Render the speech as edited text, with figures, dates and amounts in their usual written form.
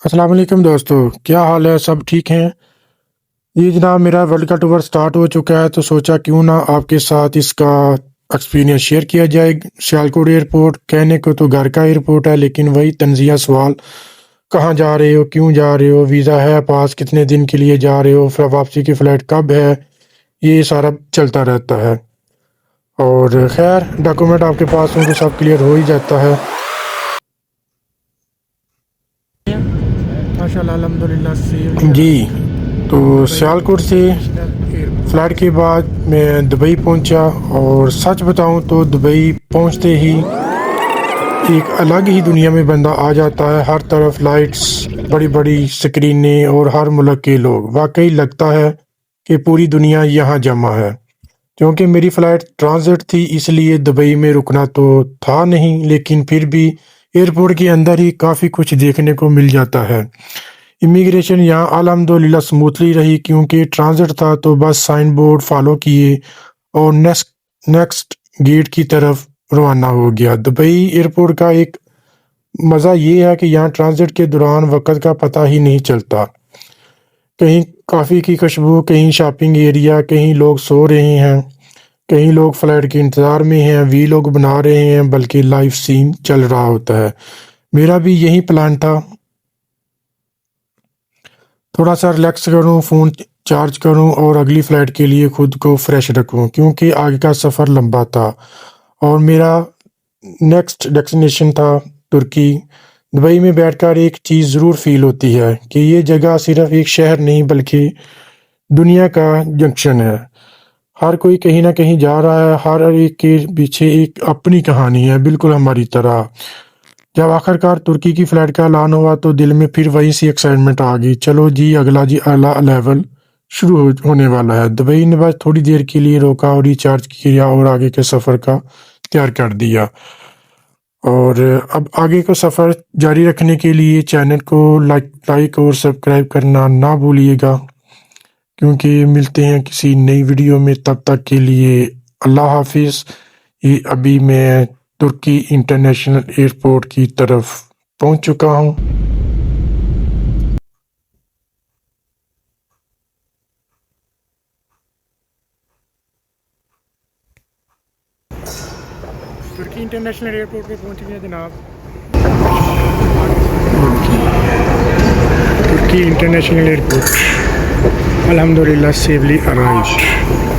अस्सलाम वालेकुम दोस्तों, क्या हाल है? सब ठीक हैं? जी जनाब, मेरा वर्ल्ड का टूर स्टार्ट हो चुका है तो सोचा क्यों ना आपके साथ इसका एक्सपीरियंस शेयर किया जाए। सियालकोट एयरपोर्ट कहने को तो घर का एयरपोर्ट है, लेकिन वही तंजिया सवाल, कहाँ जा रहे हो, क्यों जा रहे हो, वीज़ा है पास, कितने दिन के लिए जा रहे हो, फिर वापसी की फ़्लाइट कब है, ये सारा चलता रहता है। और खैर डॉक्यूमेंट आपके पास हों तो सब क्लियर हो ही जाता है। माशाल्लाह अल्हम्दुलिल्लाह से जी। तो सियालकोट से फ़्लाइट के बाद मैं दुबई पहुंचा, और सच बताऊं तो दुबई पहुंचते ही एक अलग ही दुनिया में बंदा आ जाता है। हर तरफ लाइट्स, बड़ी बड़ी स्क्रीनें और हर मुल्क के लोग। वाकई लगता है कि पूरी दुनिया यहाँ जमा है। क्योंकि मेरी फ़्लाइट ट्रांजिट थी, इसलिए दुबई में रुकना तो था नहीं, लेकिन फिर भी एयरपोर्ट के अंदर ही काफ़ी कुछ देखने को मिल जाता है। इमिग्रेशन यहाँ अल्हम्दुलिल्लाह स्मूथली रही, क्योंकि ट्रांजिट था तो बस साइन बोर्ड फॉलो किए और नेक्स्ट नेक्स्ट गेट की तरफ रवाना हो गया। दुबई एयरपोर्ट का एक मज़ा ये है कि यहाँ ट्रांजिट के दौरान वक्त का पता ही नहीं चलता। कहीं कॉफ़ी की खुशबू, कहीं शॉपिंग एरिया, कहीं लोग सो रहे हैं, कहीं लोग फ्लाइट के इंतज़ार में हैं, वी लोग बना रहे हैं, बल्कि लाइव सीन चल रहा होता है। मेरा भी यही प्लान था, थोड़ा सा रिलैक्स करूं, फ़ोन चार्ज करूं और अगली फ़्लाइट के लिए खुद को फ्रेश रखूं, क्योंकि आगे का सफ़र लंबा था और मेरा नेक्स्ट डेस्टिनेशन था तुर्की। दुबई में बैठकर एक चीज़ ज़रूर फ़ील होती है कि ये जगह सिर्फ एक शहर नहीं बल्कि दुनिया का जंक्शन है। हर कोई कहीं ना कहीं जा रहा है, हर एक के पीछे एक अपनी कहानी है, बिल्कुल हमारी तरह। जब आखिरकार तुर्की की फ़्लाइट का ऐलान हुआ तो दिल में फिर वही सी एक्साइटमेंट आ गई। चलो जी, अगला लेवल शुरू होने वाला है। दुबई ने बस थोड़ी देर के लिए रोका और रिचार्ज किया और आगे के सफ़र का तैयार कर दिया। और अब आगे का सफ़र जारी रखने के लिए चैनल को लाइक और सब्सक्राइब करना ना भूलिएगा, क्योंकि मिलते हैं किसी नई वीडियो में। तब तक के लिए अल्लाह हाफिज़। ये अभी मैं तुर्की इंटरनेशनल एयरपोर्ट की तरफ पहुंच चुका हूं। तुर्की इंटरनेशनल एयरपोर्ट पे पहुंच गए जनाब। तुर्की इंटरनेशनल एयरपोर्ट अल्हम्दुलिल्लाह सेफली अराइव्ड।